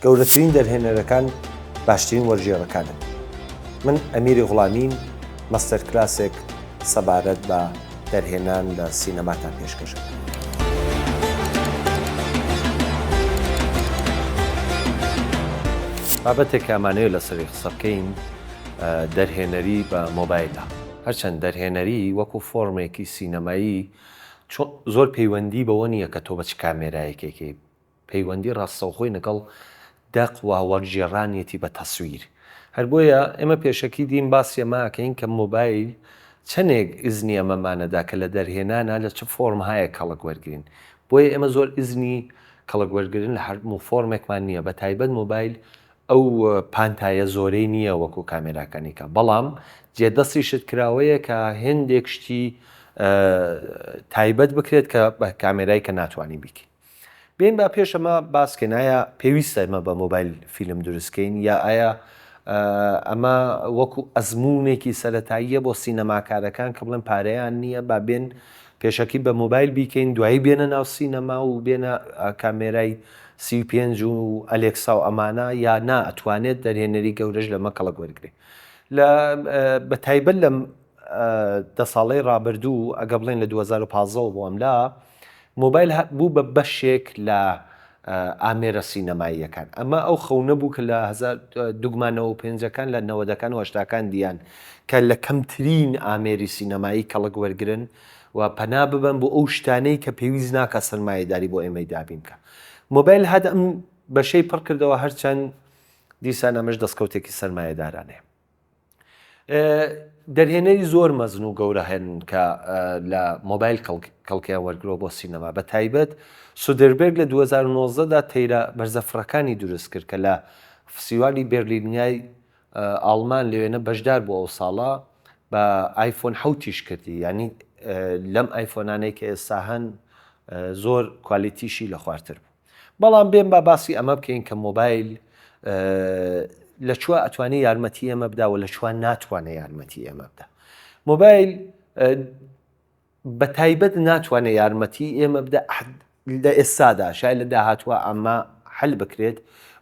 گەورەترین دەرهێنەرەکان باشترین وەرگێڕەکانن. من ئەمیری غوڵامین مەستەر کلاسێک سەبارەت بە دەرهێنان لە سینەماتان پێشکەشە. بابەتێک ئەمانەیە لەسەری قسە بکەین دەرهێنەری بە مۆبایلە. هەرچەند دەرهێنەری وەکو فۆرمێکی سینەمایی زۆر پەیوەندی بەوە نییە کە تۆ بە چ کامێرایەکێکی پەیوەندی ڕاستەوخۆی لەگەڵ دەق و وەرگێڕانیەتی بە تەسویر. هەر بۆیە ئێمە پێشەکی دین باسی ئەماکەین کە مۆبایل چەندێک ئیزنی ئەمەمانەدا کە لە دەرهێنانە لە چ فۆرم هەیە کەڵک وەرگین. بۆیە ئێمە زۆر ئیزنی کەڵک وەرگرن لە هەرموو فۆرمێکمان نییە، بە تایبەت مۆبایل ئەو پانتایە زۆرەی نییە وەکو کامێراکانیکە، بەڵام جێدەستیشت کراوەیە کە هێندێک شتی تایبەت بکرێت کە بە کامێرای کە ناتوانانی بیکە. بێن با پێش ئەمە باسکەین ئایا پێویستە ئەمە بە مۆبایل فیلم دروستکەین یا ئایا ئەمە وەکو ئەزمونێکی سەرەتاییە بۆ سینەماکارەکان کە بڵێن پارەیان نییە با بێن پێشەکی بە مۆبایل بیکەین دوایی بێنە ناو سینەما و بێنە کامێرای C5 و ئەلێکسا و ئەمانە یا نا ئەتوانێت دەرهێنەری گەورەش لەمە کەڵک وەرگێ. بە تایبەت لە 10 ساڵەی ڕابردوو ئەگە بڵێن لە 2015 بۆ ئەملا مۆبایل بوو بە بەشێک لە ئامێرە سینەماییەکان. ئەمە ئەو خەونە بوو کە لە 2005ەکان لە 90ەکان و 80ەکان دییان کە لە کەمترین ئامێری سینەمایی کەڵک وەرگرن و پەنا ببن بۆ ئەو شتانەی کە پێویست ناکە سەرمایەداری بۆ ئێمەی دابین بکە. مۆبایل هەد ئەم بەشەی پڕ کردەوە هەرچەند دیسان ئەمەش دەستکەوتێکی سەرمایەدارانەیە. دەرهێنەری زۆر مەزن و گەورە هەن کە لە مۆبایل کەڵکیان وەرگرۆ بۆ سینەما، بە تایبەت سودربێرگ لە 2019دا تەیرە بەرزەفڕەکانی دروست کرد کە لە فستیوالی بێرلینیای ئاڵمان لەوێنە بەشدار بۆ ئەو ساڵە بە ئایفۆن 7 کردی، ینی لەم ئایفۆنانەی کە ئێستا هەن زۆر کوالیتیشی لە خوارتر بوو. بەڵام بێن با باسی ئەمە بکەین کە مۆبایل لە چوە ئەتوانی یارمەتی ئێمە بدا و لە چوان ناتوانێت یارمەتی ئێمە بدا. مۆبایل بە تایبەت ناتوانێت یارمەتی ئێمە بدا لە ئێستادا، شاید لە داهاتوە ئەمە حل بکرێت،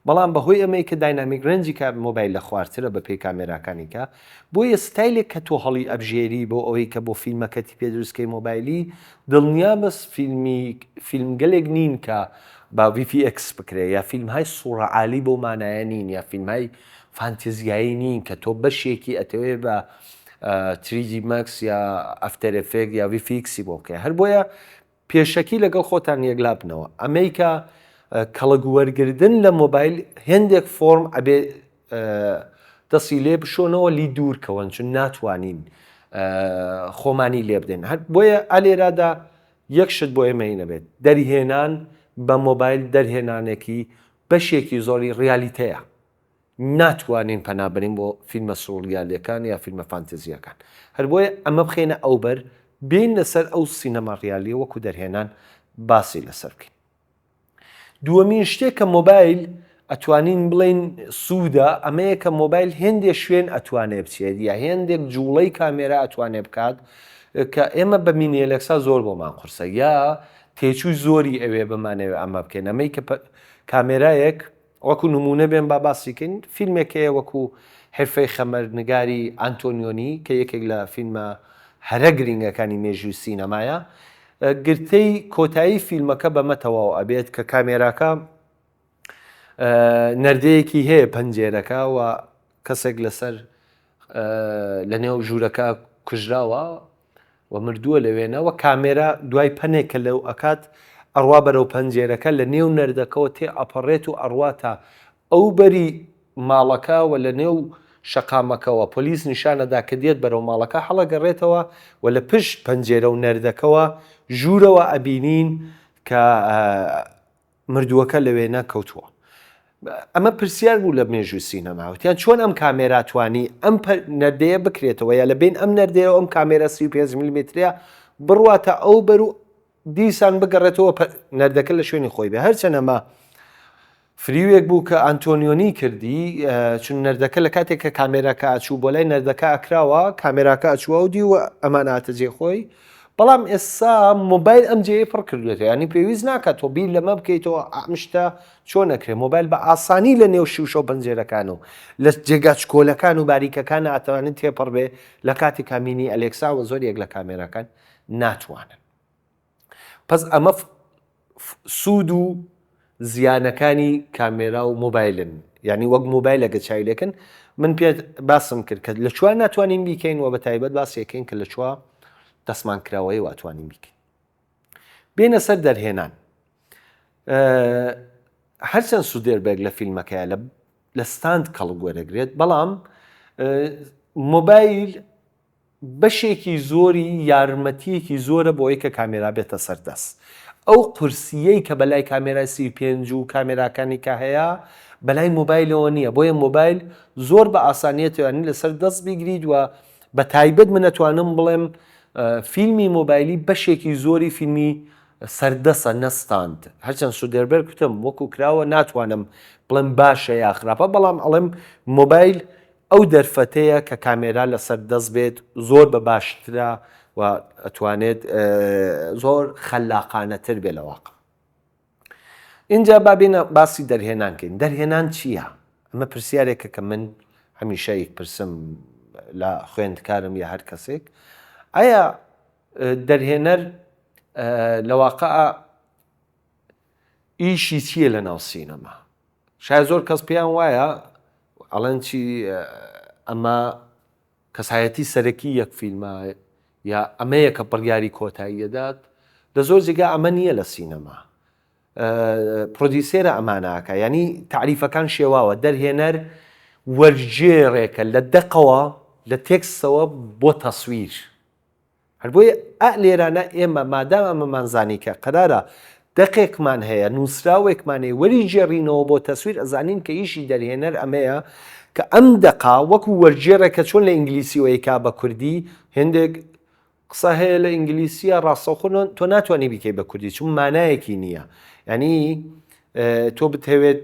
بەڵام بەهۆی ئەمەی کە داینامیک رێنجی کە مۆبایل لە خوارترە بە پێی کامێراکانیکە بۆیە ستایلێک کە تۆ هەڵی ئەبژێری بۆ ئەوەی کە بۆ فیلمەکەتی پێ دروستکەی مۆبایلی دڵنیا بەس فیلمگەلێک نین کە با VFX بکرێ یا فیلمهای سوورەعالی بۆ مانایە نین یا فیلمهای فانتزیایی نین کە تۆ بەشێکی ئەتەوێ بە 3D Max یا After Effects یا VFX بۆ بکە. هەر بۆیە پێشەکی لەگەڵ خۆتان یەکلا بنەوە. ئەمریکا کەڵک وەرگردن لە مۆبایل هێندێک فۆرم ئەبێ دەستی لێ بشۆنەوە لی دوورکەون چون ناتوانین خۆمانی لێ بدەین. هەر بۆیە ئالێرادا یەک شت بۆ ئێمە نەبێت دەرهێنان بە مۆبایل دەرهێنانێکی بەشێکی زۆری ڕیالیتەیە، ناتوانین پەنابەرین بۆ فیلمە سوورریالیەکان یا فیلمە فانتزیەکان. هەر بۆیە ئەمە بخێنە ئەوبەر بین لەسەر ئەو سینەما ڕیالیە وەکو دەرهێنان باسی لەسەر بکەین. دووەمین شتێک کە مۆبایل ئەتوانین بڵین سوودە ئەمەیە کە مۆبایل هێندێک شوێن ئەتوانێ بچێت یا هێندێک جوڵەی کامێرا ئەتوانێ بکات کە ئێمە بە مینیەلەکسا زۆر بۆمان قورسە یا تێچووی زۆری ئەوێ بمانەوێ ئەمە بکەین. ئەمەی کە کامێرایەک وەکو نمونە بێن با باسیکەین فیلمێکەیە وەکو حرفەی خەمەرنگاری ئانتۆنیۆنی کە یەکێک لە فیلمە هەرە گرنگەکانی مێژووی سینەمایە، گرتەی کۆتایی فیلمەکە بەمە تەواو ئەبێت کە کامێراکە نەردەیەکی هەیە پەنجێرەکە و کەسێک لەسەر لە نێو ژوورەکە کوژراوە و مردووە لەوێنەوە کامێرا دوای پەنێکە لەو ئەکات ئەڕوا بەرەو پەنجێرەکە لە نێو نەردەکەەوە تێ ئەپەڕێت و ئەڕواتە ئەو بەری ماڵەکە و لە نێو شەقامەکەەوە پۆلیس نیشانەدا کە دێت بەرەو ماڵەکە هەڵەگەڕێتەوە و لە پشت پەنجێرە و نەردەکەەوە ژوورەوە ئەبینین کە مردووەکە لەوێنە کەوتووە. ئەمە پرسیار بوو لە مێژووی سینەماوتیان چۆن ئەم کامێراتوانی ئەم نەردەیە بکرێتەوە یا لە بین ئەم نەردەیە ئەم کامێرە 35 میلیمترە بڕواتە ئەو بەر و دیسان بگەڕێتەوە نەردەکە لە شوێنی خۆی بێ. هەرچەنەما فریوێک بوو کە ئەنتۆنیۆنی کردی چون نەردەکە لە کاتێک کە کامێراکە ئەچوو بۆ لای نەردەکە ئەکراوە کامێراکە ئەچووە و دی و ئەماناتە جێخۆی بەڵام ئێستا مۆبایل ئەم جێ پڕ کردوێتەوە ینی پێویست ناکات تۆ بیر لەمە بکەیتەوە ئامشتە چۆن نەکرێ مۆبایل بە ئاسانی لە نێو شیوشە و پەنجێرەکان و لە جێگا چکۆلەکان و باریکەکان ئەتوانن تێپەڕ بێ لە کاتی کامینی ئەلێکسا و زۆرێک لە کامێرەکان ناتوانن. پس ئەمە سوود و زیانەکانی کامێرا و مۆبایلن ینی وەک مۆبایلەکە چاویلەکەن من پێ باسم کرد کە لە چوار ناتوانین بیکەین و بە تایبەت باسیەکەین کە لە چوار دەستمان کراوەیە و ئەتوانین بیکەین. بێنە سەر دەرهێنان هەرچەند سودێربێک لە فیلمەکەیە لە ستاند کەڵک وەرەگرێت بەڵام مۆبایل بەشێکی زۆری یارمەتیەکی زۆرە بۆ ئەوەی کە کامێرا بێتە سەردەست. ئەو قورسیەی کە بەلای کامێرای C5 و کامێراکانی کە هەیە بەلای مۆبایلەوە نییە بۆیە مۆبایل زۆر بە ئاسانیەتوانی لەسەر دەست بیگریت وە بە تایبەت من ئەتوانم بڵێم فیلمی مۆبایلی بەشێکی زۆری فیلمی سەردەسە نەستاند هەرچەند سودێربەر کوتم وەکو کراوە ناتوانم بڵێم باشە یا خراپە بەڵام ئەڵێم مۆبایل ئەو دەرفەتەیە کە کامێرا لەسەر دەست بێت زۆر بە باشترە و ئەتوانێت زۆر خەلاقانەتر بێ لە واقع. اینجا بابینە باسی دەرهێنانکەین. دەرهێنان چییە؟ ئەمە پرسیارێکە کە من هەمیشەیەک پرسم لە خوێندکارم یا هەر کەسێک ئایا دەرهێنەر لە واقع ئیشی چییە لە ناو سینەما؟ شاید زۆر کەس پێیان وایە ئەڵەن چی ئەمە کەسایەتی سەرەکی یەک فیلمە یا ئەمەیە کە بڕیاری کۆتاییەدات لە زۆر جێگا ئەمە نییە لە سینەما. پرۆدیسێرە ئەماناکە ینی تعریفەکان شێواوە دەرهێنەر وەرجێڕێکە لە دەقەوە لە تێکسەوە بۆ تەسویر هەر بۆیە لێرانە ئێمە مادام ئەمەمانزانی کە قەرارە دەقێکمان هەیە نووسراوێکمانەیە وەری جێڕینەوە بۆ تەسویر ئەزانین کە ئیشی دەرهێنەر ئەمەیە کە ئەم دەقا وەکو وەرجێڕێکە چۆن لە ئینگلیسیەوەیکا بە کوردی هێندێک قسە هەیە لە ئینگلیسیە ڕاستەوخۆ تۆ ناتوانانی بیکەی بە کوردی چون مانایەکی نییە ینی تۆ بتەوێت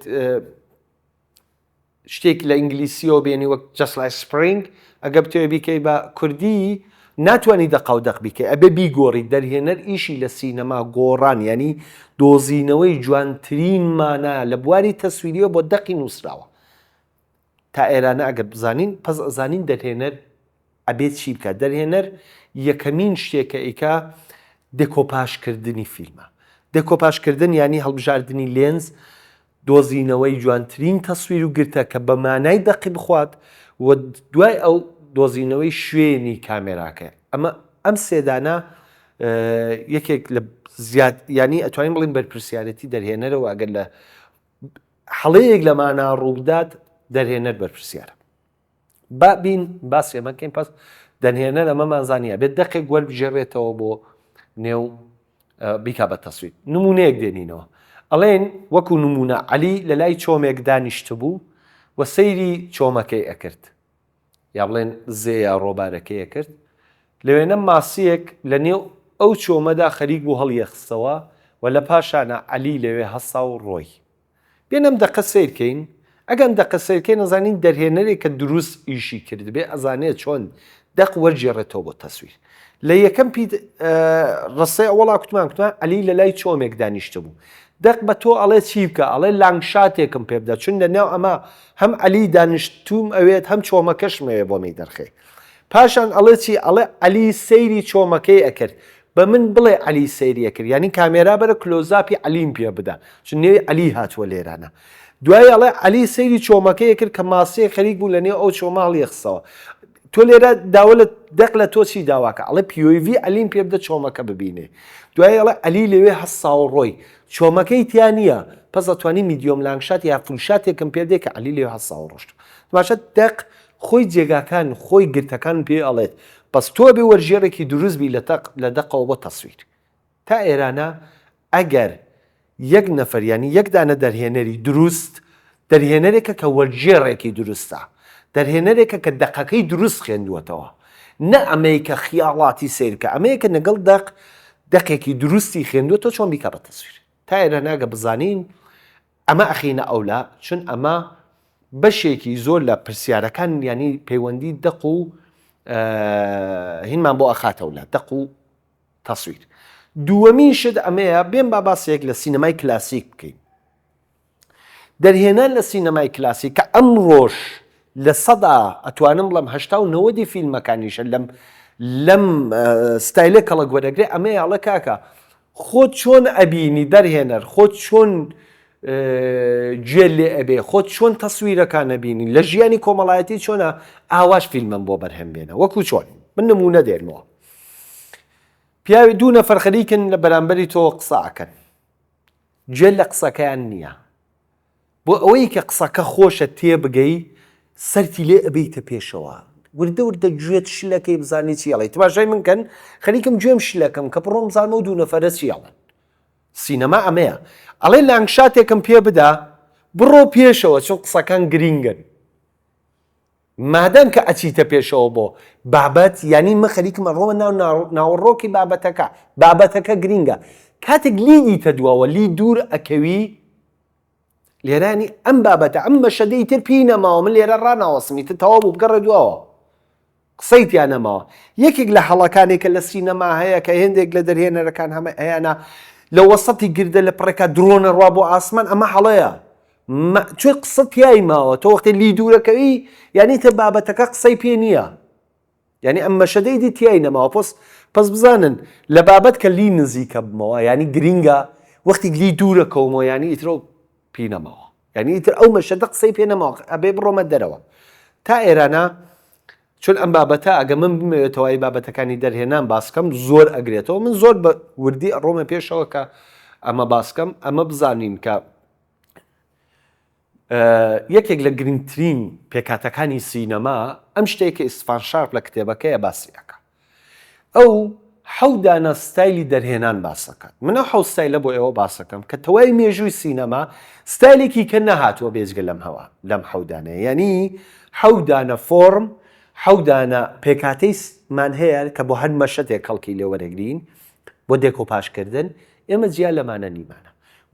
شتێک لە ئینگلیسیەوە بێنی وەک just like spring ئەگە بتەوێت بیکەی بە کوردی ناتوانانی دەقا و دەق بیکەی ئەبێ بیگۆڕی دەرهێنەر ئیشی لە سینەما گۆڕان ینی دۆزینەوەی جوانترین مانە لە بواری تەسویریەوە بۆ دەقی نووسراوە تا ئێرانە ئەگەر بزانین پس ئەزانین دەرهێنەر ئەبێت چی بکات. دەرهێنەر یەکەمین شتێکە ئیکا دێکۆپاشکردنی فیلمە. دێکۆپاشکردن ینی هەڵبژاردننی لێنز دۆزینەوەی جوانترین تەسویر و گرتە کە بە مانای دەقی بخوات و دوای ئەو دۆزینەوەی شوێنی کامێراکە. ئەم سێدانە یەکێک لە زیاد ینی ئەتوانین بڵین بەرپرسیارەتی دەرهێنەرەوە ئەگەر لە هەڵەیەک لە مانا ڕوودات دەرهێنەر بەرپرسیارە. بین باسی ئەمەکەین پس دەرهێنەر ئەمەمانزانیە بێت دەقێک وەربژێڕێتەوە بۆ نێو بیکا بە تەسویر. نمونەیەک دێنینەوە ئەڵێن وەکو نمونە عەلی لە لای چۆمێک دانیشتە بوو و سەیری چۆمەکەی ئەکرد یا بڵێن زێیا ڕۆبارەکەیە کرد لەوێنە ماسیەک لە نێو ئەو چۆمەدا خەریک بوو هەڵیەخستەوە و لە پاشانە عەلی لەوێ هەسا و ڕۆی. بێنەم دەقە سیرکەین ئەگەم دەقە سیرکەین ئەزانین دەرهێنەرێک کە دروست ئیشی کرد بێ ئەزانێت چۆن دەق وەرجێڕێتەوە بۆ تەسویر. لە یەکەم ڕستەی ئەوەڵا کوتمان عەلی لە لای چۆمێک دانیشتە بوو دەق بە تۆ ئەڵێ چی بکە ئەڵێ لانگشاتێکم پێ بدە چون لەنێو ئەمە هەم عەلی دانیشتوم ئەوێت هەم چۆمەکەشمەوێ بۆ می دەرخێ. پاشان ئەڵێ چی ئەڵێ عەلی سەیری چۆمەکەی ئەکرد بە من بڵێ عەلی سەیری ئەکرد ینی کامێرا بەرە کلۆزاپی عەلیم پێ بدە چون نێوی عەلی هاتووە لێرانە. دوای ئەڵێ عەلی سەیری چۆمەکەی کرد کە ماسیە خەریک بوو لە نێو ئەو چۆمە هەڵیەخستەوە. تۆ لێرە داوە لە دەق لە تۆ چی داواکە ئەڵێ POV عەلیم پێ بدە چۆمەکە ببینێ. دوای ئەڵێ عەلی لەوێ هەسا و ڕۆی چۆمەکەی تیان نییە پس ئەتوانی میدیۆم لانگشات یا فولشاتێکم پێ بدێ کە عەلی لێوێ هەسا و ڕۆشت. باشە دەق خۆی جێگاکان خۆی گرتەکان پێ ئەڵێت پس تۆ بێ وەرژێڕێکی دروست بی لە دەقەوە بۆ تەسویر. تا ئێرانە ئەگەر یەک نەفەر ینی یەک دانە دەرهێنەری دروست دەرهێنەرێکە کە وەرجێڕێکی دروستە دەرهێنەرێکە کە دەقەکەی دروست خوێندووەتەوە نە ئەمەی کە خیاڵاتی سیرکە ئەمەیەکە نەگەڵ دەقێکی دروستی خوێندووەتەوە چۆن بیکە بە تەسویر. تا ئێراناگە بزانین ئەمە ئەخینە ئەولا چون ئەمە بەشێکی زۆر لە پرسیارەکان ینی پەیوەندی دەق و هینمان بۆ ئەخاتەوە لە دەق و تەسویر. دووەمین شت ئەمەیە بێن با باسێک لە سینەمای کلاسیک بکەین. دەرهێنان لە سینەمای کلاسیک کە ئەمڕۆژ لە سەدا ئەتوانم بڵم 89 فیلمەکانیشە لەم ستایلە کەڵک وەرەگرێ ئەمەیە ئەڵە کاکە خۆت چۆن ئەبینی دەرهێنەر خۆت چۆن گوێ لێ ئەبێ خۆت چۆن تەسویرەکان ئەبینی لە ژیانی کۆمەڵایەتی چۆنە ئاواش فیلمم بۆ بەرهەم بێنە وەکو چۆن من نمونە دێنمەوە پیاوی دوو نەفەر خەریکن لە بەرامبەری تۆ قسە ئەکەن گوێ لە قسەکەیان نییە بۆ ئەوەی کە قسەکە خۆشە تێبگەی سەرتی لێ ئەبیتە پێشەوە وردە وردە گوێت شلەکەی بزانی چیاڵی تباشای من کەن خەریکم گوێم شلەکەم کە بڕۆم زانمە و دوو نەفەرە چیاڵن سینەما ئەمەیە ئەڵێ لانگشاتێکم پێ بدا بڕۆ پێشەوە چۆن قسەکان گرینگن مادەم کە ئەچیتە پێشەوە بۆ بابەت ینی مە خەریکمە ڕۆمە ناوەڕۆکی بابەتەکە گرینگە کاتێک لیدیتە دووەوە لی دوور ئەکەوی لێرانی ئەم بابەتە ئەم بەشەدەی تر پێی نەماوە من لێرە ڕناوەسمیتە تەواو بوو بگەڕێ دووەوە قسەیتیان نەماوە یەکێک لە هەڵەکانێکە لە سینەما هەیە کە هێندێک لە دەرهێنەرەکان هەمە هەیەە لە وەسەتی گردە لە پڕێکە درۆنە ڕوا بۆ ئاسمان ئەمە هەڵەیە توی قسە تیای ماوە تۆ وەختی لی دوورەکەوی یعنی تە بابەتەکە قسەی پێ نییە یعنی ئەم مەشەدەی دی تیای نەماوە پس بزانن لە بابەت کە لی نزیکە بمەوە ینی گرینگە وەختی لی دوورەکەومەوە ینی ئیترۆ پێی نەماوە ینی ئیتر ئەو مەشەدە قسەی پێ نەماوە ئەبێ بڕۆمە دەرەوە تا ئێرانە چون ئەم بابەتە ئەگە من بمەوێتەوەی بابەتەکانی دەرهێنان باسکەم زۆر ئەگرێتەوە من زۆر بە وردی ڕۆمە پێشەوە کە ئەمە باسکەم ئەمە بزانین کە یەکێک لە گرنگترین پێکاتەکانی سینەما ئەم شتێککە ئیسفان شارپ لە کتێبەکەیە باسیەکە ئەو حەودانە ستایلی دەرهێنان باسەکەات منە حەو ستایلە بۆ ئێوە باسەکەم کە تەوای مێژووی سینەما ستایلێکی کە نەهاتووە بێزگە لەم حەودانەیە ینی حەودانە فۆرم حەودانە پێکاتەیمان هەیە کە بۆ هەر مەشەتێک کەڵکی لێ وەرەگرین بۆ دێکۆپاشکردن ئێمە جیا لەمانە نیمانە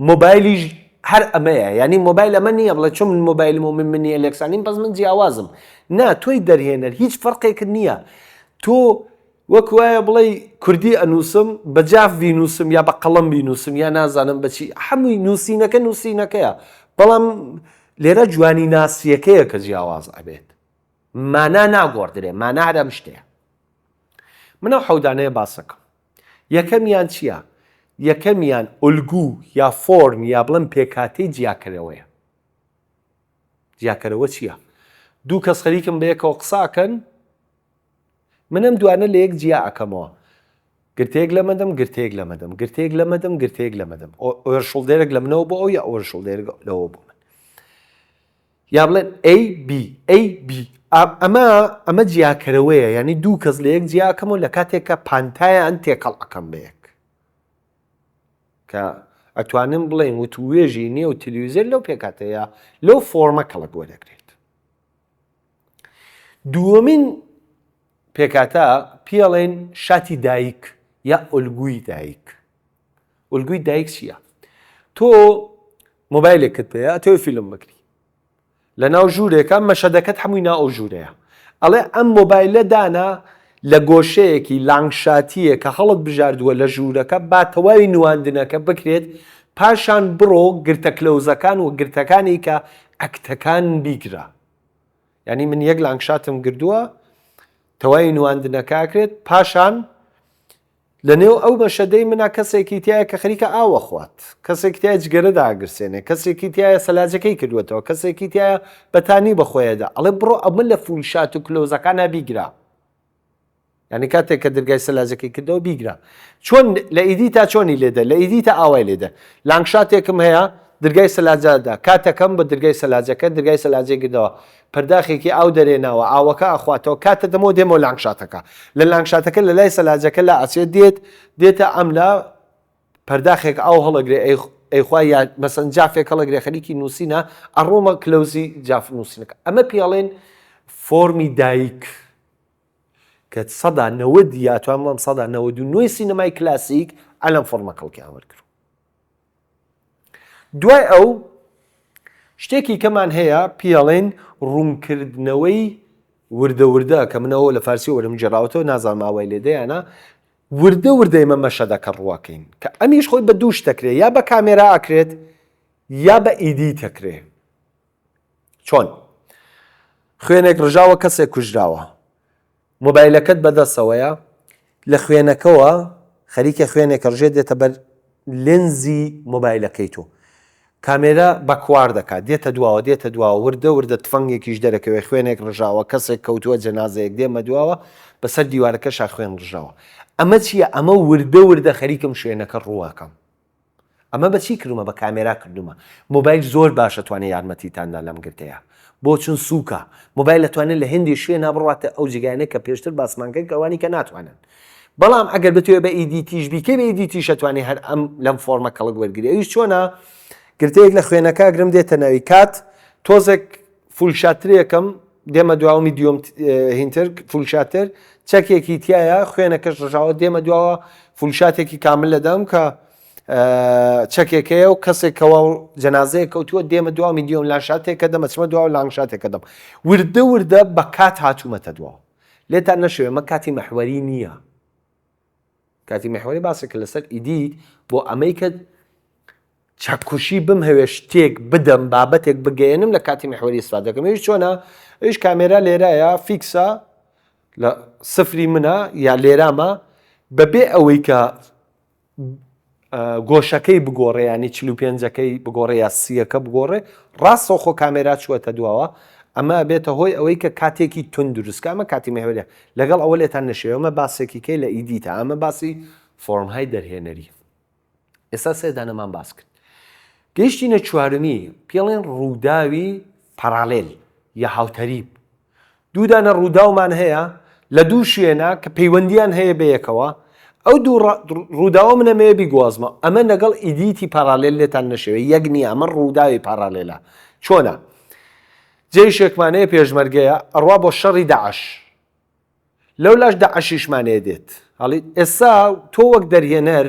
مۆبایلیش هەر ئەمەیە ینی مۆبایل ئەمە نییە بڵێ چۆن من مۆبایلم و من نیە لەکسانیم بەس من جیاوازم نا تۆی دەرهێنەر هیچ فەرقێکت نییە تۆ وەک وایە بڵێ کوردی ئەنووسم بە جاف بینووسم یا بە قەڵەم بینووسم یا نازانم بەچی هەمووی نووسینەکەیە بەڵام لێرە جوانی ناسیەکەیە کە جیاواز ئەبێت مانا ناگۆڕدرێ مانا هەرەم شتەیە منە حەودانەیە باسەکەم یەکەمیان چییە؟ یەکەمیان ئولگو یا فۆرم یا بڵم پێکاتەی جیاکەرەوەیە جیاکەرەوە چییە؟ دوو کەس خەریکم بەیەکەوە قساکەن منم دوانە لە یەک جیا ئەەکەمەوە گرتەیەک لەمەدەم گرتەیەک لەمەدەم گرتەیەک لەمەدەم گرتەیەک لەمەدەم ئۆرشڵدێرێک لە منەوە بۆ ئەو یا ئۆرشڵدێرێک لەوە بوو من یا بڵێن AB ئەمە جیاکەرەوەیە ینی دوو کەس لە یەک جیاکەمەوە لە کاتێککە پانتایان تێکەڵ ئەەکەم بەیەک کە ئەتوانم بڵێن وتوێژی نییە و تلویزیۆن لەو پێکاتەیە لەو فۆرمە کەڵک وەرەگرێت دووەمین پێکاتە پێڵێن شاتی دایک یا ئۆلگوی دایک ئۆلگوی دایک چییە؟ تۆ مۆبایلێکت پێەیە تۆ فیلم بکری لە ناو ژوورێکە مەشەدەکەت هەمووی ناو ئەو ژوورەیە ئەڵێ ئەم مۆبایلە دانا لە گۆشەیەکی لانگشاتیە کە هەڵت بژاردووە لە ژوورەکە با تەواوی نواندنەکە بکرێت پاشان بڕۆ گرتە کلەوزەکان و گرتەکانی کە ئەکتەکان بیگرە ینی من یەک لانگشاتم گردووە تەواوی نواندنەکەکرێت پاشان لە نێو ئەو بەشەدەی منە کەسێکی تایە کە خەریکە ئاوە خوات کەسێکی تایە جگەرە داگرسێنێ کەسێکی تایە سەلاجەکەی کردوێتەوە کەسێکی تایە بەتانی بەخۆیەدا ئەڵێ بڕۆ ئەمە لە فولشات و کلۆزەکانە بیگرا ینی کاتێک کە دەرگای سەلاجەکەی کردەوە بیگرا چۆن لە ئیدی تا چۆنی لێدە لە ئیدی تا ئاوای لێدە لانگشاتێکم هەیە دەرگای سەلاجەدا کاتەکەم بە دەرگای سەلاجەکە دەرگای سەلاجەی کردەوە پەرداخێکی ئاو دەرێناوە ئاوەکە ئەخواتەوە کاتە دەمەوە دێمەوە لانگشاتەکە لە لانگشاتەکە لە لای سەلاجەکە لا ئەچێت دێتە ئەملا پەرداخێک ئاو هەڵەگرێ ئەیخوا یا مەسەن جافێک هەڵەگرێ خەریکی نووسینە ئەڕۆمە کلەوزی جاف نووسینەکە ئەمە پێڵێن فۆرمی دایک کە سەدا 90 یا توانم بڵێم سەدا 99 سینەمای کلاسیک ئەلەم فۆرمە کەڵکی ئاوەرکرد دوای ئەو شتێکی کەمان هەیە پێڵێن ڕوونکردنەوەی وردە کە منەوە لە فارسی وەرم جێراوەتەوە نازانم ئاوای لێدەیانە وردە وردە ئێمە مەشە دەکە ڕواکەین کە ئەمیش خۆی بە دووش دەکرێت یا بە کامێرا ئەکرێت یا بە ئیدی دەکرێت. چۆن خوێنێک ڕژاوە کەسێک کوژراوە مۆبایلەکەت بەدەستەوەیە لە خوێنەکەەوە خەریکە خوێنێک ڕژێ دێتە بەر لێنزی مۆبایلەکەی تۆ کامێرا بە کوار دەکات دێتە دواوە دێتە دواوە وردە وردە تفەنگێکیش دەرەکەوێ خوێنێک ڕژاوە کەسێک کەوتووە جەنازەیەک دێمە دواوە بەسەر دیوارەکەشا خوێن ڕژاوە. ئەمە چییە؟ ئەمە وردە وردە خەریکم شوێنەکە ڕوواکەم. ئەمە بەچی کردومە؟ بە کامێرا کردومە. مۆبایل زۆر باشە توانێت یارمەتیتاندا لەم گرتەیە بۆ چون سووکە مۆبایل دەتوانێت لە هێندی شوێنە بڕاتە ئەو جگایانە کە پێشتر باسمانکەن کەوانی کە ناتوانن. بەڵام ئەگەر بتوێت بە ئیدیتیش بیکەی بە ئیدیتیش ئەتوانێت هەر ئەم لەم فۆرمە کەڵک وەرگری. ئەویش چۆنە؟ گرتەیەک لە خوێنەکە گرم دێتە ناوی کات تۆزێک فولشاترێکم دێمە دواوە میدیۆم هینتر فولشاتر چەکێکی تایە خوێنەکەش ڕژاوە دێمە دواوە فولشاتێکی کامل لەدەم کە چەکێکەیە و کەسێکەوە جەنازەیە کەوتووە دێمە دواوە میدیۆم لانشاتێکە دەمە چمە دواوە لانشاتێکە دەم وردە وردە بە کات هاتوومەتە دواوە. لێتان نەشوێ مە کاتی مەحوەری نییە. کاتی مەحوەری باسێکە لەسەر ئیدیت بۆ ئەمەی کە چاکوشی بم هەوێ شتێک بدەم بابەتێک بگەێنم لە کاتی مەحوەری ئیسفادە دەکەم. هیچ چۆنە؟ ئەویش کامێرا لێرایە فیکسە لە سفری منە یا لێرامە بەبێ ئەوەی کە گۆشەکەی بگۆڕێ ینی 45ەکەی بگۆڕێ یا سیەکە بگۆڕێ ڕاستەوە خۆ کامێرا چوەتە دواوە. ئەمە بێتە هۆی ئەوەی کە کاتێکی تون دروستکە ئەمە کاتی مەحوەریە لەگەڵ ئەوە لێتان نەشێ ئەمە باسێکی کەی لە ئیدیتە ئەمە باسی فۆرمهای دەرهێنەری. ئێستا سێدانەمان باس کرد. گەیشتینە چوارمی پێڵێن ڕووداوی پەرالێل یا هاوتەریب. دوودانە ڕووداومان هەیە لە دوو شوێنە کە پەیوەندیان هەیە بەیەکەوە ئەو دوو ڕووداوە منەمەیە بیگوازمە. ئەمە لەگەڵ ئیدیتی پەرالێل لێتان نەشێوێ یەک نییە ئەمە ڕووداوی پەرالێلە. چۆنە؟ جێیشێکمانەیە پێشمەرگەیە ئەڕوا بۆ شەڕی داعش لەو لاش داعشیشمانەیە دێت هەڵی ئێستا تۆ وەک دەرهێنەر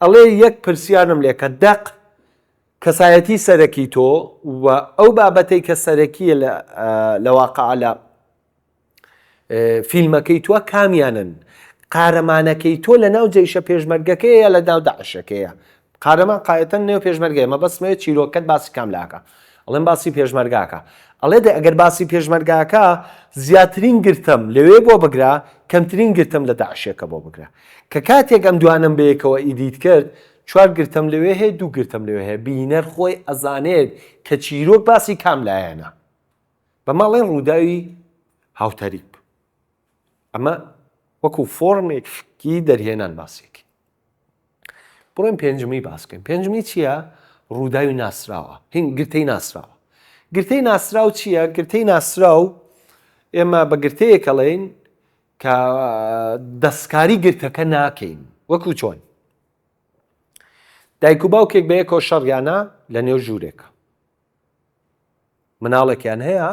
ئەڵێ یەک پرسیارم لێکە دەق کەسایەتی سەرەکی تۆ و ئەو بابەتەی کە سەرەکیە لە واقعە لە فیلمەکەی تووە کامیانن؟ قارەمانەکەی تۆ لە ناو جێیشە پێشمەرگەکەیە لە ناو داعشەکەیە؟ قارەمان قایەتەن نێو پێشمەرگەیە مە بەسمەیە چیرۆکەت باسی کاملاکە ئەڵێن باسی پێشمەرگاکە ئەڵێ ئەگەر باسی پێشمەرگاکە زیاترین گرتم لەوێ بۆ بگرا کەمترین گرتم لە داعشێکە بۆ بگرا کە کاتێک ئەم دوانم بەیەکەوە ئیدیت کرد چوار گرتم لەوێ هەیە دوو گرتم لەوێ هەیە بینەر خۆی ئەزانێت کە چیرۆک باسی کاملایەنە بە ماڵێن ڕووداوی هاوتەریب. ئەمە وەکو فۆرمێکی دەرهێنان باسێکی. بڕۆین پێنجمی باسکەین. پێنجمی چییە؟ ڕووداوی ناسراوە هین گرتەی ناسراوە. گرتەی ناسراو چییە؟ گرتەی ناسراو ئێمە بە گرتەیەکەڵێن کە دەستکاری گرتەکە ناکەین. وەکو چۆن؟ دایک و باوکێک بە یەکەوە شەڕیانە لە نێو ژوورێکە مناڵێکیان هەیە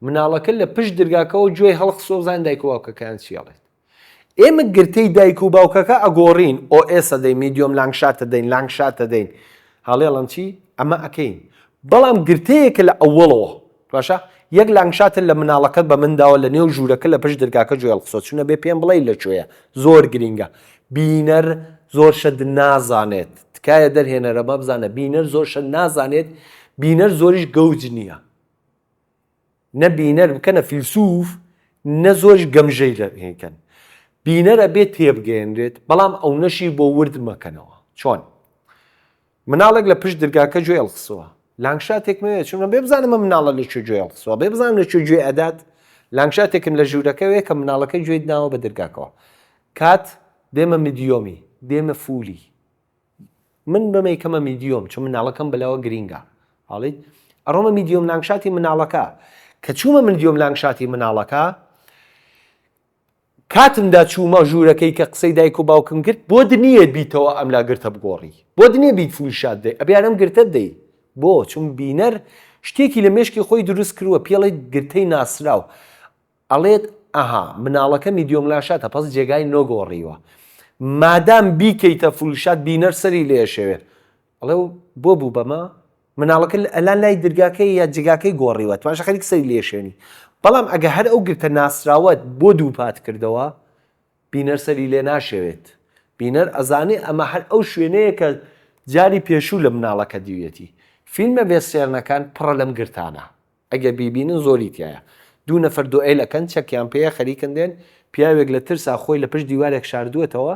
مناڵەکە لە پشت دەرگاکەەوە گوێی هەڵخسۆزان دایک و باوکەکەیان چیاڵێت. ئێمە گرتەی دایک و باوکەکە ئەگۆڕین ئۆ ئێسە دەین میدیۆم لانگشاتە دەین لانگشاتە دەین هەڵێڵم چی؟ ئەمە ئەکەین. بەڵام گرتەیەکە لە ئەوڵەوە باشە یەک لانگشاتە لە مناڵەکەت بە منداوە لە نێو ژوورەکە لە پشت دەرگاکە گوێ هەڵخسۆ چونە بێ پێم بڵێ لەکوێیە زۆر گرینگە. بینەر زۆر شەد نازانێت تکایە دەرهێنەرە بە بزانە بینەر زۆر شەد نازانێت. بینەر زۆریش گەوج نییە نە بینەر بکەنە فیلسوف نە زۆریش گەمژەی دەکەن. بینەرە بێت تێبگەێنرێت بەڵام ئەو نەشی بۆ ورد مەکەنەوە. چۆن؟ مناڵێک لە پشت دەرگاکە گوێ هەڵخسۆوە لانگشاتێکمەوێت چونە بێ بزانمە مناڵە لەکوێ گوێ هەڵخسۆوە بێ بزانم لەکوێ گوێ ئەدات لانگشاتێکم لە ژوورەکەوێ کە مناڵەکەی گوێی داوە بە دەرگاکەوە کات دێمە میدیۆمی دێمە فولی من بەمەیکەمە میدیۆم چون مناڵەکەم بەلاوە گرینگە هەڵیت ئەڕۆمە میدیۆم لانگشاتی مناڵەکە کە چوومە میدیۆم لانگشاتی مناڵەکە کاتمدا چوومە ژوورەکەی کە قسەی دایک و باوکم کرد بۆ دنیە بیتەوە ئەم لا گرتە بگۆڕی بۆ دنیە بیت فولشات دەی ئەبیارم گرتە دەی بۆ چون بینەر شتێکی لە مێشکی خۆی دروست کردووە پێڵێت گرتەی ناسراو ئەڵێت ئەها مناڵەکە میدیۆم لانگشاتە پس جێگای نۆگۆڕیوە مادام بیکەیتە فولشات بینەر سەری لێشەوێت ئەڵێ بۆ بوو بەمە مناڵەکە ئەلان لای دەرگاکەی یا جێگاکەی گۆڕیوە توانشە خەریک سەری لێشێنی. بەڵام ئەگە هەر ئەو گرتە ناسراوەت بۆ دووپات کردەوە بینەر سەری لێ ناشەوێت بینەر ئەزانێ ئەمە هەر ئەو شوێنەیە کە جاری پێشوو لە مناڵەکە دیوێتی فیلمە وێستێرنەکان پڕە لەم گرتانە ئەگە بیبینن زۆری تایە دوو نەفەر دوئێلەکەن چەکیان پێەیە خەریکن دێن پیاوێک لە ترسا خۆی لە پشت دیوارێک شاردووەتەوە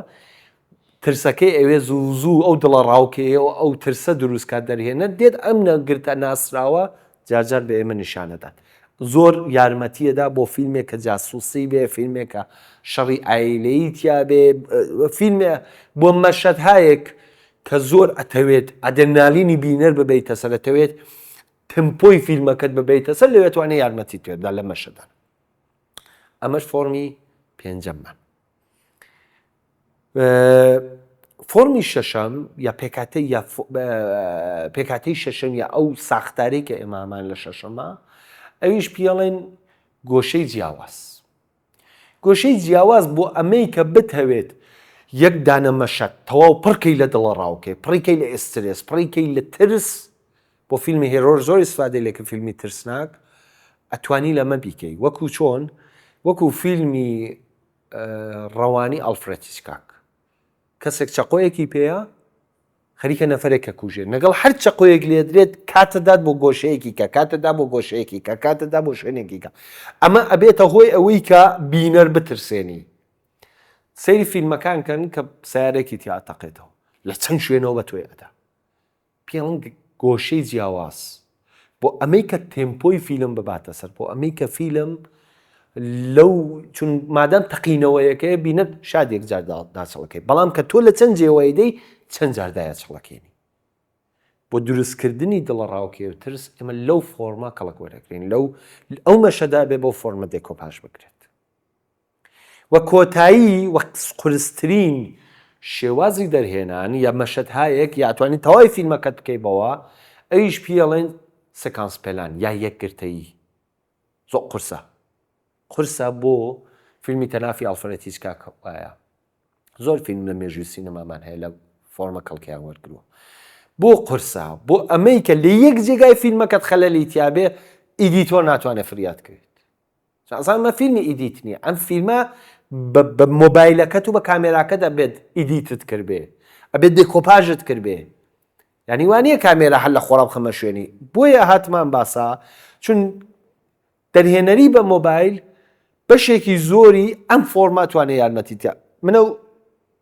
ترسەکەی ئەوێ زوو ئەو دڵە ڕاوکەیەوە ئەو ترسە دروستکات دەرهێنە دێت ئەم نەگرتە ناسراوە جارجار بە ئێمە نیشانەدات زۆر یارمەتیەدا بۆ فیلمێک کە جاسووسی بێ فیلمێکە شەڕی ئایلەیی تیا بێ فیلمێ بۆ مەشەدهایەک کە زۆر ئەتەوێت ئەدەنالینی بینەر ببیتە سەر ئەتەوێت تمپۆی فیلمەکەت ببیتە سەر لەوێت توانێ یارمەتی توێدا لە مەشەدا ئەمەش فۆرمی پێنجەممان فۆرمی شەشەم یا پێکاتەی شەشەم یا ئەو ساختارێک کە ئێمامان لە شەشەمە ئەویش پێڵێن گۆشەی جیاواز گۆشەی جیاواز بۆ ئەمەی کە بتەوێت یەک دانە مەشەد تەواو پڕکەی لە دڵە ڕاوکەی پڕیکەی لە ئێسترس پڕیکەی لە ترس بۆ فیلمی هێرۆر زۆر استفادەی لێکە فیلمی ترسناک ئەتوانی لەمە بیکەی وەکو چۆن وەکو فیلمی ڕەوانی ئەلفرێد هیچکاک کەسێک چەقۆیەکی پێەیە خەریکە نەفرێکە کوژێ لەگەڵ هەر چەقۆیەک لێدرێت کاتەدات بۆ گۆشەیەکی کە کاتەدا بۆ گۆشەیەکی کە کاتەدا بۆ شوێنێکی کە ئەمە ئەبێتە هۆی ئەوەی کە بینەر بترسێنی سەیری فیلمەکان کەن کە سیارێکی تیاتەقێتەوە لە چەند شوێنەوە بە توێ ئەدا پێڵن گۆشەی جیاواز بۆ ئەمەی کە تێمپۆی فیلم بباتە سەر بۆ ئەمەی کە فیلم لەو چون مادام تەقینەوەیەکەیە بینەت شادێک جار داچڵەکەی بەڵام کە تۆ لە چەند جێوەی دەی چەند جاردایە چڵەکێنی بۆ دروستکردنی دڵە ڕاوکێ و ترس ئێمە لەو فۆرما کەڵک وەرەگرین لەو ئەو مەشەدا بێ بۆ فۆرمە دێکۆپاژ بکرێت وە کۆتایی وە قورسترین شێوازی دەرهێنان یا مەشەدهایەک یاتوانی تەواوی فیلمەکەت بکەیبەوە ئەویش پێڵێن سەکانس پێلان یا یەکگرتەیی زۆر قورسە بۆ فیلمی تەنافی ئەلفرێد هیچکاک وایە زۆر فیلم لە مێژووی سینەمامان هەیە لە فۆرمە کەڵکیان وەرگرووە بۆ قورسە بۆ ئەمەی کە لە یەک جێگای فیلمەکەت خەلەلی تیابێ ئیدیتۆر ناتوانێت فریات کرێت ئەمە فیلمی ئیدیت نییە ئەم فیلمە بە مۆبایلەکەت و بە کامێراکەت ئەبێت ئیدیتت کردبێ ئەبێت دێکۆپاژت کردبێ یعنی وانە کامێرا هەر لە خۆڕا بخەمە شوێنی بۆیە هاتمان باسا چون دەرهێنەری بە مۆبایل بەشێکی زۆری ئەم فۆرماتوانێ یارمەتی تیا منە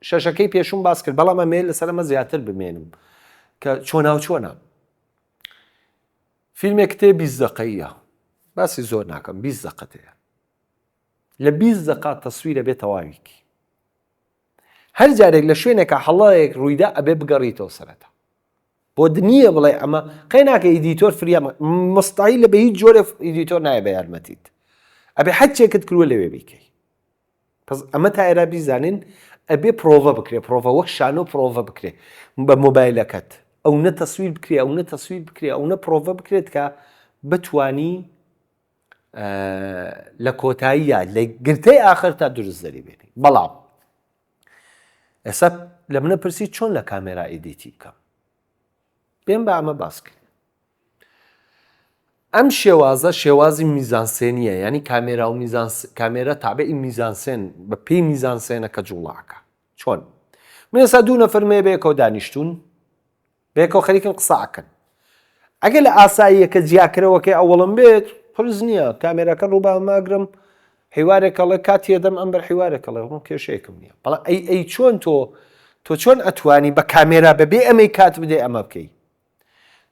شەشەکەی پێشوم باس کرد بەڵام ئەمێ لەسەر ئەمە زیاتر بمێنم کە چۆناو چۆنە فیلمێک کتێ 20 دقەیە باسی زۆر ناکەم 20 دقەتەیە لە 20 دقات تەسویرە بێت تەواویکی هەر جارێک لە شوێنێکە هەڵەیەک ڕوویدا ئەبێ بگەڕیتەوە سەرەتا بۆ دنیە بڵێ ئەمە قەی ناکە ئیدیتۆر فریامە مستعیل لە بە هیچ جۆرە ئیدیتۆر نایە بە یارمەتیت ئەبێ حەجێکت کرووە لەوێ بیکەی پس ئەمە تا ئێرا بیزانین ئەبێ پرۆڤە بکرێ پرۆڤە وەک شانۆ پرۆڤە بکرێ بە مۆبایلەکەت ئەو نە تەسویر بکرێ ئەو نە تەسویر بکرێ ئەو نە پرۆڤە بکرێت کە بتوانی لە کۆتاییە لە گرتەی ئاخر تا دروست دەری بێنی بەڵام ئێستا لە منە پرسی چۆن لە کامێرا ئیدیتی بکەم بێن بە ئەمە باسکرد ئەم شێوازە شێوازی میزانسێنیە ینی کامێرە تابعی میزانسێن بە پێی میزانسێنە کە جوڵاکە چۆن من ئێستا دوو نەفەرمێ بەیەکەوە دانیشتون بەیەکەوە خەریکن قسەکەن ئەگەر لە ئاساییەکە جیاکرەوەکەی ئەوڵم بێت پرز نییە کامێرەکە ڕووباماگرم حیوارێکەڵێ کاتیەدەم ئەم بەر حیوارێکەڵێ ڕوو کێشەیەکم نییە بەڵام ئەی چۆن تۆ چۆن ئەتوانی بە کامێرا بەبێ ئەمەی کات بدێ ئەمە بکەی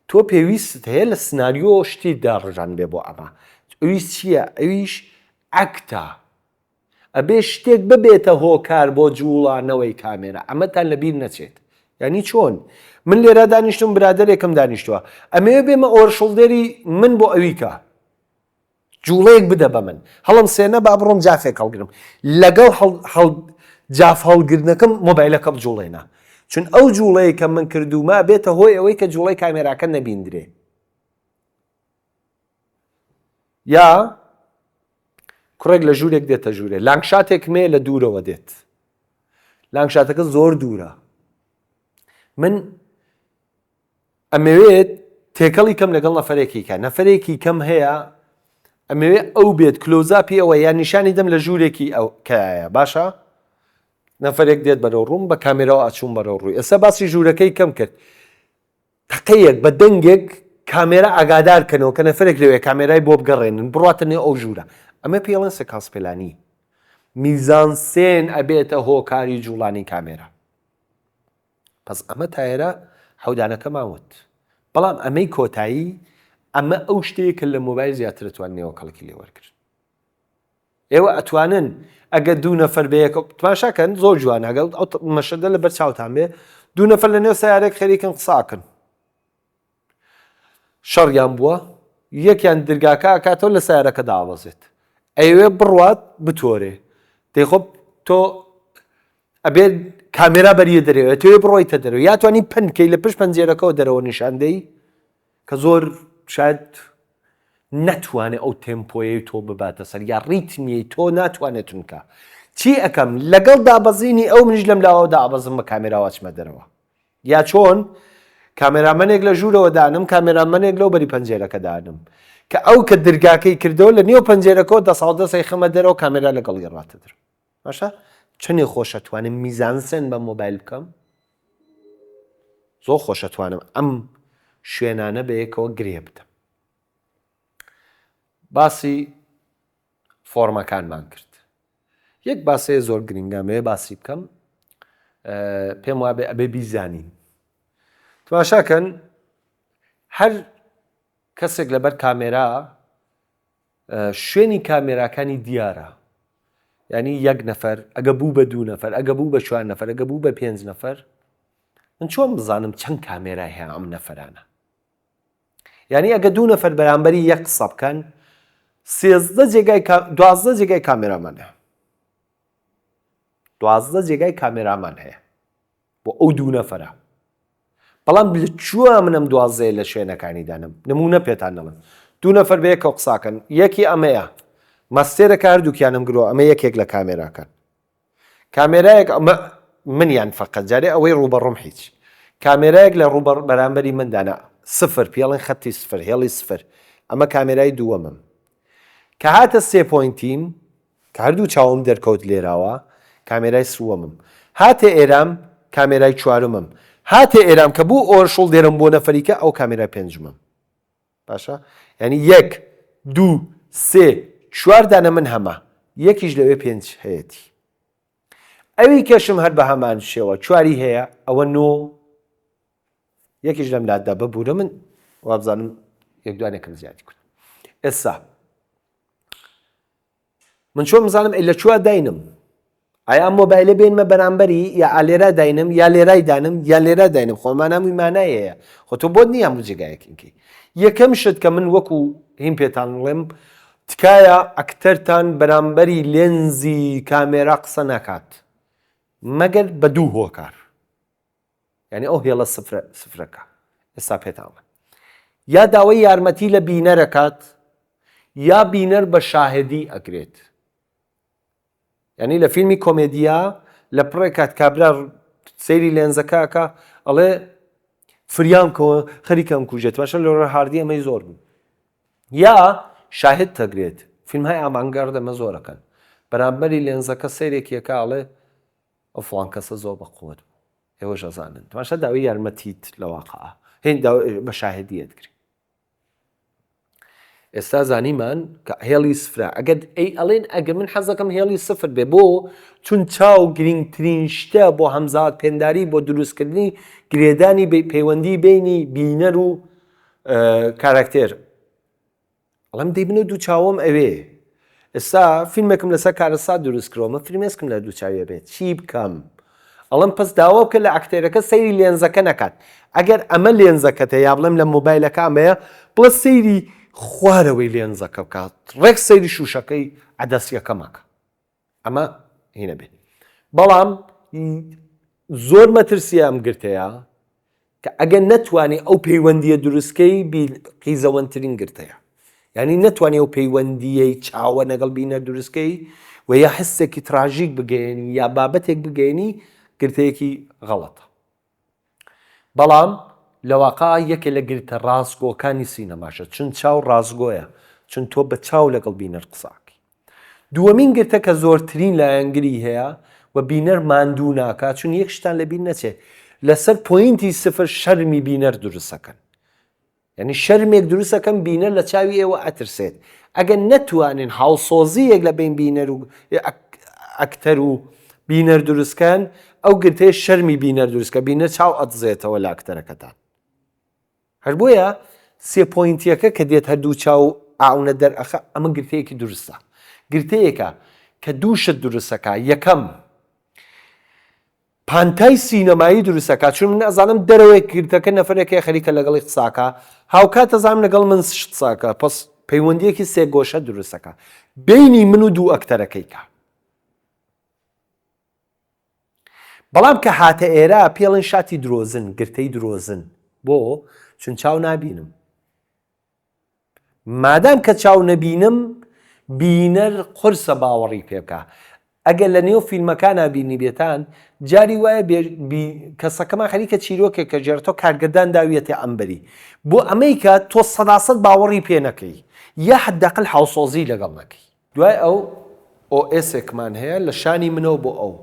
تۆ پێویست هەیە لە سناریۆ شتی داڕژان بێ بۆ ئەمە ئەویش چییە ئەویش ئەکتا ئەبێ شتێک ببێتە هۆکار بۆ جوڵانەوەی کامێرا ئەمەتان لەبیر نەچێت یعنی چۆن من لێرە دانیشتم برادێکم دانیشتووە ئەمێ بێمە ئۆرشڵدێری من بۆ ئەویکە جوڵەیەک بدە بە من هەڵم سێنە با بڕۆم جافێک هەڵگرم لەگەڵ جاف هەڵگرنەکەم مۆبایلەکە بجوڵێنە چون ئەو جوڵەیە کە من کردومە بێتە هۆی ئەوەی کە جوڵەی کامێراکە نەبیندرێ یا کوڕێک لە ژوورێک دێتە ژوورێ لانگشاتێک مێ لە دوورەوە دێت لانگشاتەکە زۆر دوورە من ئەمەوێت تێکەڵی کەم لەگەڵ نەفەرێکی کە نەفەرێکی کەم هەیە ئەمەوێت ئەو بێت کلۆزاپی ئەوە یان نیشانی دەم لە ژوورێکی ئەو کایە باشە نەفرێک دێت بەرەو ڕوون بە کامێرەوە ئاچوون بەرەو ڕووی. ئێستا باسی ژوورەکەی کەم کرد. تەقەیەک بە دەنگێک کامێرە ئاگادارکەنەوە کە نەفرێک لەوێ کامێرای بۆ بگەڕێنن بڕاتە نێو ئەو ژوورە. ئەمە پێڵەن سێکانس پێلانی. میزانسێن ئەبێتە هۆکاری جوڵانی کامێرە. پس ئەمە تایرە حەودانەکە ماوت. بەڵام ئەمەی کۆتایی ئەمە ئەو شتەیەکە لە مۆبایل زیاتر ئەتوانێەوە کەڵکی لێ وەرگرت. ئێوە ئەتوانن ئەگە دوو نەفەر بەیەکە تماشاکەن زۆر جوان هەگەڵ ئەو مەشەدە لە بەر چاوتان بێ دوو نەفەر لە نێو سەیارێک خەریکن قساکن. شەڕیان بووە یەکیان دەرگاکە ئاکاتەوە لە سەیارەکە داوەزێت. ئەیوێ بڕوات بتۆرێ. دەیخۆ تۆ ئەبێت کامێرا بەریە دەرەوێت توێ بڕۆیتە دەرەوە یا توانی پنکەی لە پشت پەنجێرەکەەوە دەرەوە نیشاندەی کە زۆر شاید نەتوانێت ئەو تێمپۆیەی تۆ بباتە سەر یا ڕیتمیەی تۆ ناتوانێت چونکە چی ئەەکەم لەگەڵ دابەزینی ئەو منیش لەم لاوە دابەزم بە کامێراوە چمە دەرەوە یا چۆن کامێرامەنێک لە ژوورەوە دانم کامێرامەنێک لەو بەری پەنجێرەکە دانم کە ئەو کە دەرگاکەی کردەوە لە نێو پەنجێرەکەەوە دەساڵدەسەی خەمە دەرەوە کامێرا لەگەڵی ڕاتە دەر باشە چەندێ خۆشەتوانم میزانسێن بە مۆبایل بکەم زۆر خۆشەتوانم ئەم شوێنانە بەیەکەوە گرێ بدەم. باسی فۆرمەکانمان کرد. یەک باسەیە زۆر گرنگامەیە باسی بکەم پێم وابێ ئەبێ بیزانین. تماشاکەن هەر کەسێک لەبەر کامێرا شوێنی کامێراکانی دیارە. یعنی یەک نەفەر ئەگە بوو بە دوو نەفەر ئەگە بوو بە 4 نەفەر ئەگە بوو بە 5 نەفەر من چۆن بزانم چەند کامێرای هەیە ئەم نەفەرانە. یعنی ئەگە دوو نەفەر بەرامبەری یەک قسە بکەن 12 جێگای کامێرامان هەیە 12 جێگای کامێرامان هەیە بۆ ئەو دوو نەفەرە. بەڵام چووە منم 12 لە شوێنەکانی دانم نمونە پێتان دەڵێم دوو نەفەر بەیەکەوە قساکەن یەکی ئەمەیە مەستێرەکە هەردووکیانم گرۆ ئەمە یەکێک لە کامێراکەن کامێرایەک ئەمە منیان فەقەت جارێ ئەوەی ڕوبەڕووم هیچ کامێرایەک لە ڕوبەر بەرامبەری مندانە سفر پێڵێن خەتی سفر هێڵی سفر ئەمە کامێرای دووەمم کە هاتە 3 پۆینتیم کە هەردوو چاوم دەرکەوت لێراوە کامێرای سووەمم هاتێ ئێرام کامێرای چوارمم هاتێ ئێرام کە بوو ئۆرشڵ دێرم بۆ نەفەریکە ئەو کامێرای پێنجمم باشە یعنی 1 2 3 4 دانە من هەمە یەکیش لەوێ 5 هەیەی ئەوی کەشم هەر بە هەمان شێوە 4 هەیە ئەوە 9 یەکیش لەم لاددا ببوورە من وابزانم یەک دوانێکم زیادی کورد. ئێستا من چۆن بزانم لە چوار داینم ئایا مۆبایلە بێنمە بەرامبەری یا ئالێرا داینم یا لێرای دانم یا لێرا داینم خۆمانام ویمانایەیە خۆ تۆ بۆ نییە هەموو جێگایەکینکەی یەکەم شت کە من وەکو هیم پێتان بڵێم تکایە ئەکتەرتان بەرامبەری لێنزی کامێرا قسە ناکات مەگەر بە دوو هۆکار یعنی ئەو هێڵە سفرەکە ئێستا پێتان بڵێم یا داوای یارمەتی لە بینەرەکات یا بینەر بە شاهدی ئەگرێت یعنی لە فیلمی کۆمێدیا لە پڕێ کات کابرا سەیری لێنزەکەکە ئەڵێ فریام کەوە خەریکەم کوژێت باشە لە ڕەهاردی ئەمەی زۆر بوو یا شاهد تەگرێت فیلمهای ئامانگەڕ دەمە زۆرەکەن بەرامبەری لێنزەکە سەیرێکیەکە ئەڵێ ئەو فڵان کەسە زۆر بەقووت بوو ئێوەش ئەزانن باشە داوای یارمەتیت لە واقعە هێن بە شاهدی ئەدگری ئێستا زانیمان کە هێڵی سفرە ئەگەر ئەڵێن ئەگە من حەزەکەم هێڵی سفر بێ بۆ چون چاو گرنگترین شتە بۆ هەمزاد پێنداری بۆ دروستکردنی گرێدانی پەیوەندی بینی بینەر و کاراکتێر ئەڵێم دەیبنە دوو چاوم ئەوێ ئێستا فیلمێکم لەسەر کارەسات دروست کردەوە فیلمێسکم لە دوو چاوێ بێت چی بکەم ئەڵێم پس داوا بکە لە ئەکتێرەکە سەیری لێنزەکە نەکات ئەگەر ئەمە لێنزەکەتە یا بڵێم لە مۆبایلەکە ئەمەیە بڵێ سەیری خوارەوەی لێنزەکە بکات ڕێک سەیری شوشەکەی عەدەسیەکە مەکە ئەمە هینە بێت بەڵام زۆر مەترسیە ئەم گرتەیە کە ئەگەر نەتوانی ئەو پەیوەندیە دروستکەی قیزەوەندترین گرتەیە یعنی نەتوانێ ئەو پەیوەندیەی چاوە لەگەڵ بینە دروستکەی و یا حسێکی تراژیک بگەێنی یا بابەتێک بگەێنی گرتەیەکی غەڵەتە بەڵام لەواقع یەکێ لە گرتە ڕاستگۆکانی سینەماشە چون چاو ڕاستگۆیە چون تۆ بە چاو لەگەڵ بینەر قساکی دووەمین گرتە کە زۆرترین لایەنگری هەیە و بینەر ماندوو ناکات چون یەک شتان لە بین نەچێت لەسەر پۆینتی سفر شەرمی بینەر دروستەکەن یعنی شەرمێک دروستەکەن بینەر لە چاوی ئێوە ئەترسێت ئەگەر نەتوانین هاوسۆزیەک لە بین بینەر و ئەکتەر و بینەر دروستکەن ئەو گرتەیە شەرمی بینەر دروستکە بینەر چاو ئەدزێتەوە لە ئەکتەرەکەتان هەر بۆیە سێ پۆینتیەکە کە دێت هەردوو چاو ئاونە دەرئەخە ئەمە گرتەیەکی دروستە گرتەیەکە کە دووشت دروستەکە یەکەم پانتای سینەمایی دروستەکە چون من ئەزانم دەرەوەی گرتەکە نەفرێکی خەریکە لەگەڵی قساکە هاوکات ئەزانم لەگەڵ من قساکە پس پەیوەندیەکی سێ گۆشە دروستەکە بینی من و دوو ئەکتەرەکەیکە بەڵام کە هاتە ئێرە پێڵن شاتی درۆزن گرتەی درۆزن بۆ چون چاو نابینم مادام کە چاو نەبینم بینەر قرسە باوەڕی پێ بکە ئەگەر لە نێو فیلمەکانە بینی بێتان جاری وایە کەسەکەمان خەریکە چیرۆکێک کە ژێرتۆ کارگەردان داویەتێ ئەمبەری بۆ ئەمەی کە تۆ 100% باوەڕی پێ نەکەی یا حداقل هاوسۆزی لەگەڵ نەکەی دوای ئەو ئۆئسێکمان هەیە لە شانی منەوە بۆ ئەو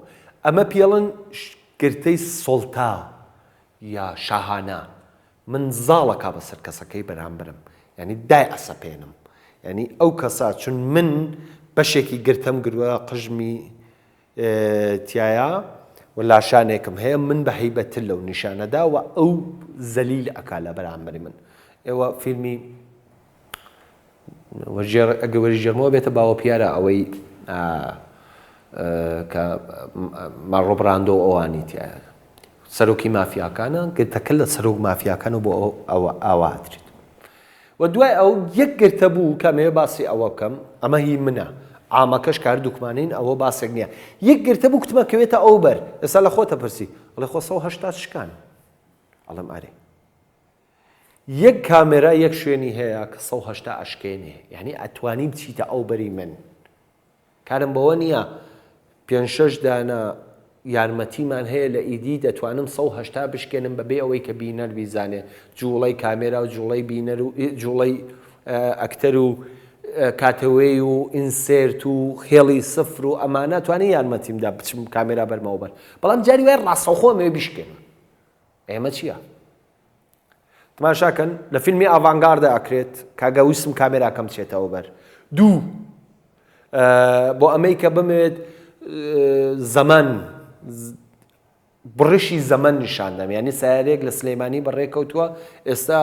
ئەمە پێڵن گرتەی سڵتا یا شاهانە من زاڵەکا بەسەر کەسەکەی بەرامبرم یعنی دای ئەسەپێنم یعنی ئەو کەسا چون من بەشێکی گرتەم گروە قژمی تایە و لاشانێکم هەیە من بە هەیبەتر لەو نیشانەدا و ئەو زەلیل ئەکا لە بەرامبەری من ئێوە فیلمی ئەگە وەرژێرمەوە بێتە باوە پیارە ئەوەی کە ماڕۆ براندۆ ئەوانی تایە سەرۆکی مافیاکانە گرتەکە لە سەرۆک مافیاکان و بۆ ئاواتریت و دوای ئەو یەک گرتە بوو کەمێ باسی ئەوە بکەم ئەمە هی منە ئامەکەش کار دوکمانین ئەوە باسێک نییە یەک گرتە بوو کتمەکەوێتە ئەو بەر ئێستا لە خۆتە پرسی ئەڵێ خۆ 180 شکان ئەڵێم ئارێ یەک کامێرا یەک شوێنی هەیە کە 180 ئەشکێنێ یعنی ئەتوانی بچیتە ئەو بەری من کارم بەوە نییە 5-6 دانە یارمەتیمان هەیە لە ئیدی دەتوانم 180 بشکێنم بەبێ ئەوەی کە بینەر بیزانێ جوڵەی کامێرا و جوڵەی بینەر و جوڵەی ئەکتەر و کاتەوەی و ئینسێرت و خێڵی سفر و ئەمانە توانی یارمەتیمدا بچم کامێرا بەرمەوە بەر بەڵام جاری وای ڕاستەوخۆمەوێ بشکێنم ئێمە چییە؟ تماشاکەن لە فیلمی ئاڤانگاردا ئەکرێت کاگە ویستم کامێراکەم بچێتەوە بەر دوو بۆ ئەمەی کە بمێت زەمان بڕشی زەمن نیشاندەم یعنی سیارێک لە سلەیمانی بەڕێکەوتووە ئێستا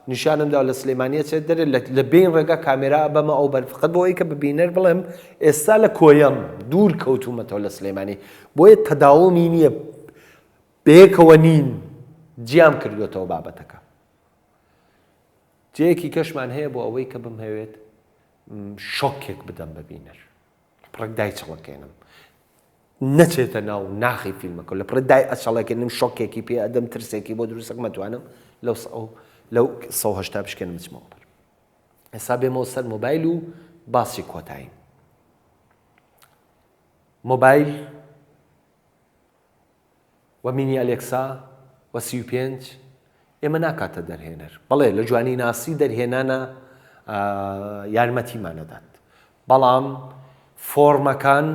نیشانمدا لە سلەیمانیە چێت دەرێت لە بین ڕێگە کامێرا بەمە ئەو بەر فقط بۆ ئەوەی کە ببینەر بڵێم ئێستا لە کۆیەم دوور کەوتومەتەوە لە سلەیمانی بۆیە تەداومی نییە بەیەکەوە نین جیام کردوێتەوە بابەتەکە جەیەکی کەشمان هەیە بۆ ئەوەی کە بمهەوێت شۆکێک بدەم ببینەر پڕێک دای چڵەکێنم نەچێتە ناو ناخی فیلمەکە لە پڕێک دای ئەچڵەکێنم شۆکێکی پێ ئەدەم ترسێکی بۆ دروستەکە مەتوانم لەو 180 بشکێنم بچمەوە بەر ئێستا بێمەوە سەر مۆبایل و باسی کۆتایی مۆبایل و مینی ئەلێکسا و 35 ئێمە ناکاتە دەرهێنەر بەڵێ لە جوانی ناسی دەرهێنانە یارمەتیمانەدات بەڵام فۆرمەکان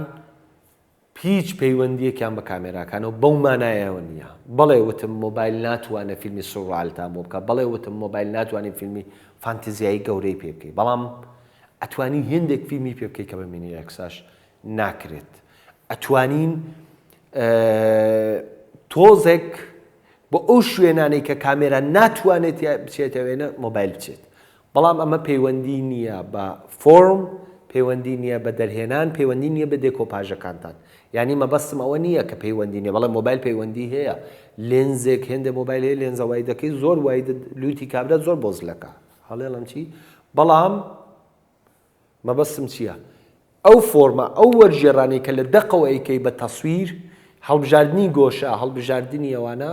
هیچ پەیوەندیەکیان بە کامێراکانەوە بەو مانایەوە نییە بەڵێ وتم مۆبایل ناتوانە فیلمی سوڕالتان بۆ بکە بەڵێ وتم مۆبایل ناتوانێت فیلمی فانتزیایی گەورەی پێ بکەیت بەڵام ئەتوانی هێندێک فیلمی پێ بکەیت کە بە مینی ئەلێکساش ناکرێت ئەتوانین تۆزێک بۆ ئەو شوێنانەی کە کامێرا ناتوانێت بچێتەوێنە مۆبایل بچێت بەڵام ئەمە پەیوەندی نییە بە فۆرم پەیوەندی نییە بە دەرهێنان پەیوەندی نییە بە دێکۆپاژەکانتان یعنی مەبەستم ئەوە نییە کە پەیوەندی نییە بەڵام مۆبایل پەیوەندی هەیە لێنزێک هێندە مۆبایل هەیە لێنزە وای دەکەی زۆر وای لوتی کابرا زۆر بۆزلەکە هەڵێڵم چی بەڵام مەبەستم چییە ئەو فۆرمە ئەو وەرژێڕانەی کە لە دەقەوە ئەیکەی بە تەسویر هەڵبژاردننی گۆشە هەڵبژاردننی ئەوانە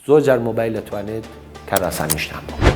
زۆر جار مۆبایل دەتوانێت کار ئاسانیشتان بۆ